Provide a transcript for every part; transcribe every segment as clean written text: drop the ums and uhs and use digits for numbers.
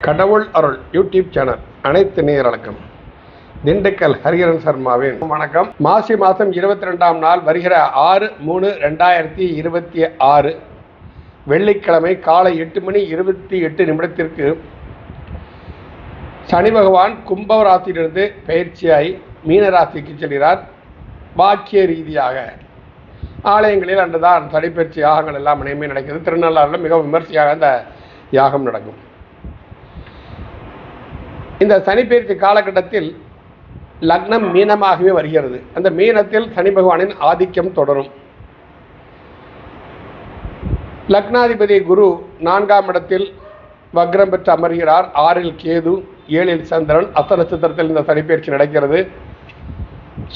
கடவுள் அருள் YouTube channel அனைத்து நேயர்களுக்கும் திண்டுக்கல் ஹரிஹரன் சர்மாவின் வணக்கம். மாசி மாதம் 22ஆம் நாள் வருகிற 6/3/2026 வெள்ளிக்கிழமை காலை 8:28 சனி பகவான் கும்ப ராசியிலிருந்து பயிற்சியாகி மீன ராசிக்கு செல்கிறார். வாக்கிய ரீதியாக ஆலயங்களில் அன்றுதான் சனிப்பயிற்சி யாகங்கள் எல்லாம் இனிமே நடக்கிறது. திருநள்ளாறில் மிக விமர்சையாக அந்த யாகம் நடக்கும். இந்த சனிப்பெயர்ச்சி காலகட்டத்தில் லக்னம் மீனமாகவே வருகிறது. அந்த மீனத்தில் சனி பகவானின் ஆதிக்கம் தொடரும். லக்னாதிபதி குரு 4ஆம் இடத்தில் வக்ரம் பெற்று அமர்கிறார். 6இல் கேது, 7இல் சந்திரன். அஸ்த நட்சத்திரத்தில் இந்த சனிப்பெயர்ச்சி நடக்கிறது.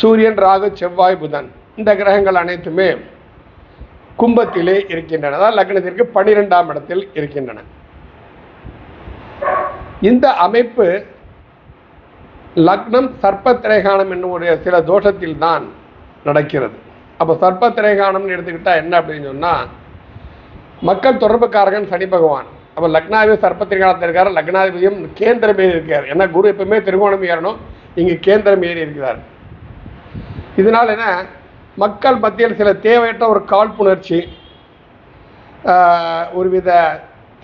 சூரியன், ராகு, செவ்வாய், புதன் இந்த கிரகங்கள் அனைத்துமே கும்பத்திலே இருக்கின்றன. அதாவது லக்னத்திற்கு 12ஆம் இடத்தில் இருக்கின்றன. இந்த அமைப்பு லக்னம் சர்ப்பத்திரேகானம் என்னும் சில தோஷத்தில் தான் நடக்கிறது. அப்போ சர்ப்பத்திரேகானம்னு எடுத்துக்கிட்டால் என்ன அப்படின்னு சொன்னால், மக்கள் தொடர்புக்காரகன் சனி பகவான். அப்போ லக்னாதிபதி சர்ப்பத்திரேகானத்தில் இருக்கார். லக்னாதிபதியும் கேந்திரம் ஏறி இருக்கார். ஏன்னா குரு எப்பவுமே திருகோணம் ஏறணும், இங்கே கேந்திரம் ஏறி இருக்கிறார். இதனால் என்ன, மக்கள் மத்தியில் சில தேவையற்ற ஒரு காழ்ப்புணர்ச்சி, ஒருவித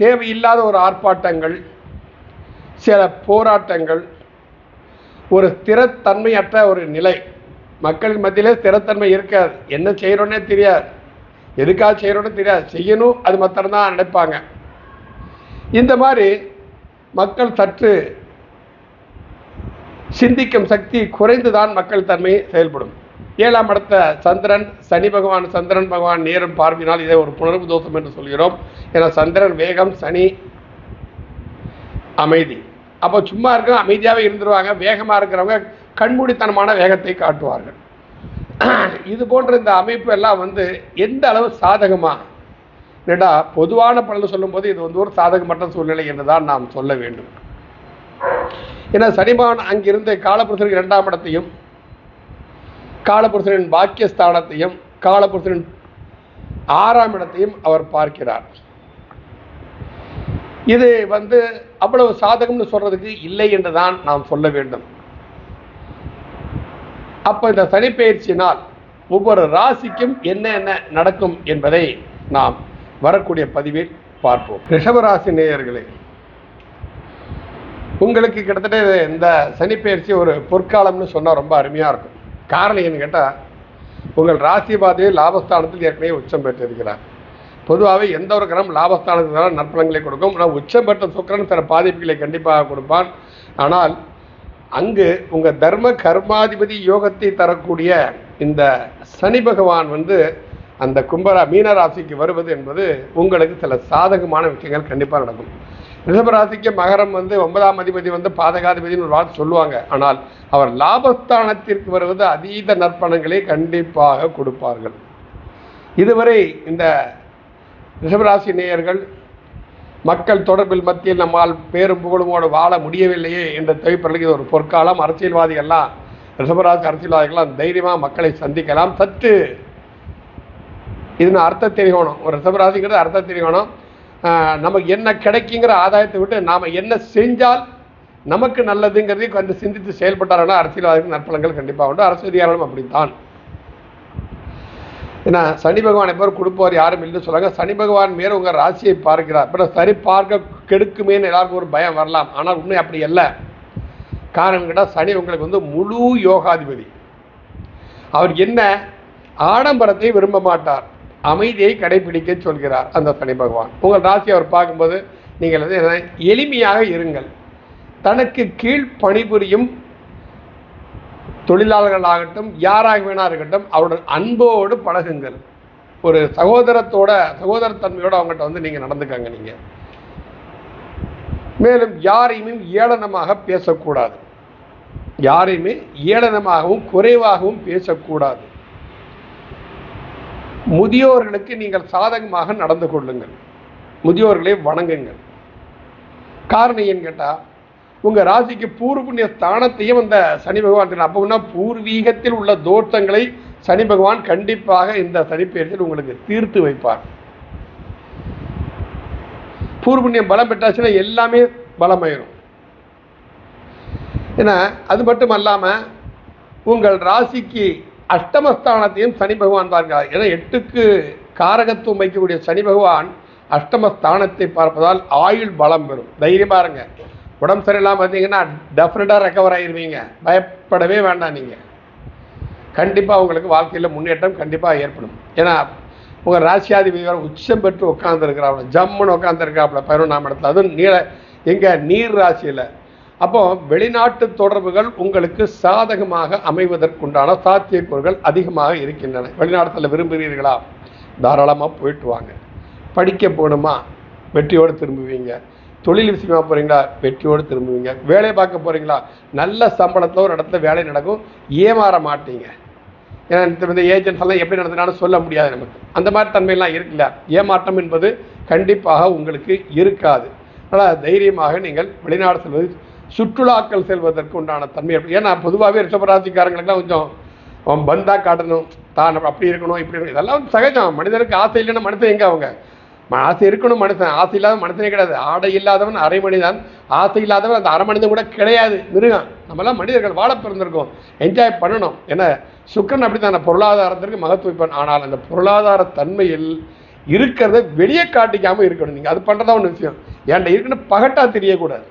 தேவையில்லாத ஒரு ஆர்ப்பாட்டங்கள், சில போராட்டங்கள், ஒரு ஸ்திரத்தன்மையற்ற ஒரு நிலை. மக்களின் மத்தியிலே ஸ்திரத்தன்மை இருக்காது. என்ன செய்யறோன்னே தெரியாது, எதுக்காக செய்யறோன்னு தெரியாது, செய்யணும் அது மாத்திரம்தான் நினைப்பாங்க. இந்த மாதிரி மக்கள் சற்று சிந்திக்கும் சக்தி குறைந்துதான் மக்கள் தன்மை செயல்படும். 7ஆம் இடத்த சந்திரன், சனி பகவான், சந்திரன் பகவான் நேரம் பார்வையினால் இதை ஒரு புணர்வு தோஷம் என்று சொல்கிறோம். ஏன்னா சந்திரன் வேகம், சனி அமைதி. அப்போ சும்மா இருக்க அமைதியாகவே இருந்துருவாங்க. வேகமாக இருக்கிறவங்க கண்மூடித்தனமான வேகத்தை காட்டுவார்கள். இது போன்ற இந்த அமைப்பு எல்லாம் எந்த அளவு சாதகமாக என்னடா பொதுவான பலன் சொல்லும்போது இது ஒரு சாதகமற்ற சூழ்நிலை என்று தான் நாம் சொல்ல வேண்டும். ஏன்னா சனிபகவான் அங்கிருந்து காலபுருஷனுக்கு 2ஆம் இடத்தையும், காலபுருஷனின் பாக்கியஸ்தானத்தையும், காலபுருஷனின் 6ஆம் இடத்தையும் அவர் பார்க்கிறார். இது அவ்வளவு சாதகம்னு சொல்றதுக்கு இல்லை என்று தான் நாம் சொல்ல வேண்டும். அப்போ இந்த சனிப்பெயர்ச்சியினால் ஒவ்வொரு ராசிக்கும் என்ன என்ன நடக்கும் என்பதை நாம் வரக்கூடிய பதிவில் பார்ப்போம். ரிஷபராசி நேயர்களே, உங்களுக்கு கிட்டத்தட்ட இந்த சனிப்பெயர்ச்சி ஒரு பொற்காலம்னு சொன்னால் ரொம்ப அருமையாக இருக்கும். காரணம் என்ன கேட்டால், உங்கள் ராசிபாதையை லாபஸ்தானத்தில் ஏற்கனவே உச்சம் பெற்றிருக்கிறார். பொதுவாகவே எந்த ஒரு கிரகம் லாபஸ்தானத்தில் நற்பலன்களை கொடுக்கும். ஆனால் உச்சம் பெற்ற சுக்கிரன் சில பாதிப்புகளை கண்டிப்பாக கொடுப்பான். ஆனால் அங்கு உங்கள் தர்ம கர்மாதிபதி யோகத்தை தரக்கூடிய இந்த சனி பகவான் அந்த மீனராசிக்கு வருவது என்பது உங்களுக்கு சில சாதகமான விஷயங்கள் கண்டிப்பாக நடக்கும். ரிஷபராசிக்கு மகரம் 9ஆம் அதிபதி பாதகாதிபதினு ஒரு வார்த்தை சொல்லுவாங்க. ஆனால் அவர் லாபஸ்தானத்திற்கு வருவது அதீத நற்பலன்களை கண்டிப்பாக கொடுப்பார்கள். இதுவரை இந்த ரிஷபராசி நேயர்கள் மக்கள் தொடர்பில் மத்தியில் நம்மால் பேரும் புகழுமோடு வாழ முடியவில்லையே என்ற தவிப்பவர்களுக்கு இது ஒரு பொற்காலம். அரசியல்வாதிகள்லாம், ரிஷபராசி அரசியல்வாதிகள்லாம் தைரியமாக மக்களை சந்திக்கலாம். சற்று இதுன்னு அர்த்தம் தெரியணும். ஒரு ரிஷபராசிங்கிறது அர்த்தம் தெரியணும். நமக்கு என்ன கிடைக்குங்கிற ஆதாயத்தை விட்டு நாம் என்ன செஞ்சால் நமக்கு நல்லதுங்கிறதையும் சிந்தித்து செயல்பட்டார்களா அரசியல்வாதிகள் நற்பலங்கள் கண்டிப்பாக உண்டு. அரசியல்வாதிகளும் அப்படித்தான். ஏன்னா சனி பகவான் எப்போ கொடுப்பவர் யாரும் இல்லைன்னு சொல்லுவாங்க. சனி பகவான் மேலே உங்கள் ராசியை பார்க்கிறார். அப்புறம் சரி பார்க்க கெடுக்குமேன்னு எல்லாருக்கும் ஒரு பயம் வரலாம். ஆனால் உண்மை அப்படி அல்ல. காரணம் கேட்டால் சனி உங்களுக்கு முழு யோகாதிபதி. அவர் என்ன ஆடம்பரத்தை விரும்ப மாட்டார், அமைதியை கடைபிடிக்க சொல்கிறார் அந்த சனி பகவான். உங்கள் ராசியை அவர் பார்க்கும்போது நீங்கள் எளிமையாக இருங்கள். தனக்கு கீழ் பணிபுரியும் தொழிலாளர்களாகட்டும், யாராக வேணா இருக்கட்டும், அவருடன் அன்போடு பழகுங்கள். ஒரு சகோதரத்தன்மையோடு அவங்ககிட்ட நீங்கள் நடந்துக்காங்க. நீங்கள் மேலும் யாரையுமே ஏளனமாக பேசக்கூடாது. யாரையுமே ஏளனமாகவும் குறைவாகவும் பேசக்கூடாது. முதியோர்களுக்கு நீங்கள் சாதகமாக நடந்து கொள்ளுங்கள். முதியோர்களை வணங்குங்கள். காரணம் ஏன்னு கேட்டால், உங்கள் ராசிக்கு பூர்வ புண்ணிய ஸ்தானத்தையும் அந்த சனி பகவான் அப்போனா பூர்வீகத்தில் உள்ள தோஷங்களை சனி பகவான் கண்டிப்பாக இந்த சனிப்பெயர்ச்சியில் உங்களுக்கு தீர்த்து வைப்பார். பூர்வ புண்ணியம் பலம் பெற்றாச்சுன்னா எல்லாமே பலமாயிரும். ஏன்னா அது மட்டும் அல்லாமல் உங்கள் ராசிக்கு அஷ்டமஸ்தானத்தையும் சனி பகவான் பார்க்கிறார். ஏன்னா 8க்கு காரகத்துவம் வைக்கக்கூடிய சனி பகவான் அஷ்டமஸ்தானத்தை பார்ப்பதால் ஆயுள் பலம் பெறும். தைரியமாக இருங்க. உடம்பு சரியில்லாமல் பார்த்தீங்கன்னா டெஃபினட்டாக ரெக்கவர் ஆகிடுவீங்க. பயப்படவே வேண்டாம். நீங்கள் கண்டிப்பாக உங்களுக்கு வாழ்க்கையில் முன்னேற்றம் கண்டிப்பாக ஏற்படும். ஏன்னா உங்கள் ராசியாதிபதி உச்சம் பெற்று உட்காந்துருக்கிறாப்புல, ஜம்முன்னு உட்காந்துருக்காப்புல 11ஆம் இடத்துல, அதுவும் நீர் ராசியில். அப்போ வெளிநாட்டு தொடர்புகள் உங்களுக்கு சாதகமாக அமைவதற்குண்டான சாத்தியக்கூறுகள் அதிகமாக இருக்கின்றன. வெளிநாட்டில் விரும்புகிறீர்களா? தாராளமாக போயிட்டு வாங்க. படிக்க போகணுமா? வெற்றியோடு திரும்புவீங்க. தொழில் விஷயமாக போகிறீங்களா? வெற்றியோடு திரும்புவீங்க. வேலை பார்க்க போகிறீங்களா? நல்ல சம்பளத்தில் ஒரு இடத்துல வேலை நடக்கும், ஏமாற மாட்டீங்க. ஏன்னா இந்த ஏஜென்ட்ஸ் எல்லாம் எப்படி நடத்தினாலும் சொல்ல முடியாது நமக்கு. அந்த மாதிரி தன்மையெல்லாம் இருக்குல்ல, ஏமாற்றம் என்பது கண்டிப்பாக உங்களுக்கு இருக்காது. அதனால் தைரியமாக நீங்கள் வெளிநாடு செல்வது, சுற்றுலாக்கள் செல்வதற்கு உண்டான தன்மை. ஏன்னா பொதுவாகவே ரிஷபராசிக்காரங்களுக்கெல்லாம் கொஞ்சம் பந்தா காட்டணும், தான் அப்படி இருக்கணும் இப்படி இருக்கணும், இதெல்லாம் சகஜம். மனிதனுக்கு ஆசை இல்லைன்னா மனுஷன் எங்கே? அவங்க ஆசை இருக்கணும். மனுஷன் ஆசை இல்லாத மனுஷனே கிடையாது. ஆடை இல்லாதவன் அரை மனிதன், ஆசை இல்லாதவன் அந்த அரை மனிதன் கூட கிடையாது, மிருகம். நம்மளாம் மனிதர்கள் வாழ பிறந்திருக்கோம், என்ஜாய் பண்ணணும். ஏன்னா சுக்கிரன் அப்படி தான் பொருளாதாரத்திற்கு மகத்துவம். ஆனால் அந்த பொருளாதார தன்மையில் இருக்கிறத வெளியே காட்டிக்காமல் இருக்கணும். நீங்கள் அது பண்ணுறதா ஒன்று விஷயம். ஏன்டா இருக்குன்னு பகட்டாக தெரியக்கூடாது.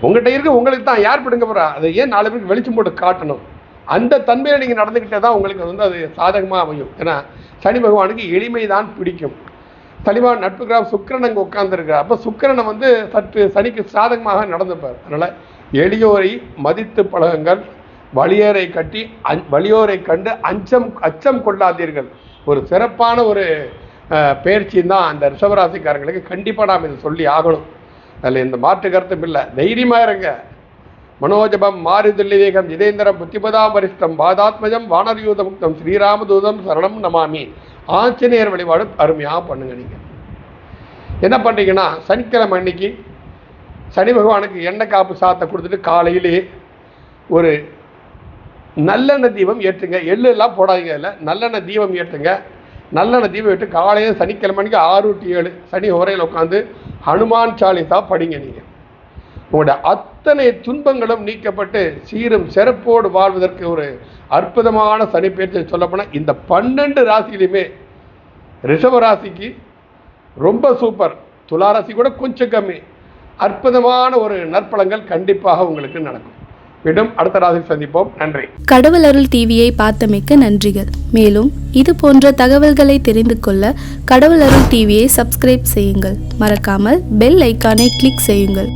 உங்கள்கிட்ட இருக்க உங்களுக்கு தான். யார் பிடுங்க போகிறா? அதை ஏன் 4 பேருக்கு வெளிச்சம் போட்டு காட்டணும்? அந்த தன்மையில் நீங்கள் நடந்துக்கிட்டே தான் உங்களுக்கு அது சாதகமாக அமையும். ஏன்னா சனி பகவானுக்கு எளிமை தான் பிடிக்கும். சனிபகவான் நட்பு கிராம சுக்கிரன் அங்கே உட்கார்ந்துருக்கிறார். அப்போ சுக்கிரனை சற்று சனிக்கு சாதகமாக நடந்துப்பார். அதனால் எளியோரை மதித்து பழகுங்கள், வலியோரை கண்டு அச்சம் கொள்ளாதீர்கள். ஒரு சிறப்பான ஒரு பயிற்சியும் தான் அந்த ரிஷபராசிக்காரங்களுக்கு. கண்டிப்பாக நாம் இதை சொல்லி ஆகணும். அதில் இந்த மாற்று கருத்தும் இல்லை. தைரியமாக இருங்க. மனோஜபம் மாருதில்லிவேகம் ஜிதேந்திரம் புத்திபதாம் வரிஷ்டம் பாதாத்மஜம் வானரயூத முக்தம் ஸ்ரீராமதூதம் சரணம் நமாமி. ஆஞ்சநேயர் வழிபாடு அருமையாக பண்ணுங்க. நீங்கள் என்ன பண்ணுறீங்கன்னா, சனிக்கிழமை அன்னைக்கு சனி பகவானுக்கு எண்ணெய் காப்பு சாத்தை கொடுத்துட்டு காலையிலே ஒரு நல்லெண்ணெய் தீபம் ஏற்றுங்க. எள்ளு எல்லாம் போடாதீங்க. இல்லை, நல்லெண்ணெய் தீபம் ஏற்றுங்க. நல்லெண்ணெய் தீபம் ஏற்று காலையில் சனிக்கிழமை அன்னைக்கு 6 to 7 சனி உரையில் உட்காந்து ஹனுமான் சாலிசா படிங்க. நீங்கள் உங்களுடைய அத்தனை துன்பங்களும் நீக்கப்பட்டு சீரும் சிறப்போடு வாழ்வதற்கு ஒரு அற்புதமான சனி பயிற்சி. சொல்லப்போனால் இந்த 12 ராசியிலுமே ரிஷப ராசிக்கு ரொம்ப சூப்பர், துலா ராசி கூட கொஞ்சம் கம்மி. அற்புதமான ஒரு நற்பலங்கள் கண்டிப்பாக உங்களுக்கு நடக்கும். மீண்டும் அடுத்த ராசி சந்திப்போம். நன்றி. கடவுள் அருள் டிவியை பார்த்தமைக்கு நன்றிகள். மேலும் இது போன்ற தகவல்களை தெரிந்து கொள்ள கடவுள் அருள் டிவியை சப்ஸ்கிரைப் செய்யுங்கள். மறக்காமல் பெல் ஐக்கானை கிளிக் செய்யுங்கள்.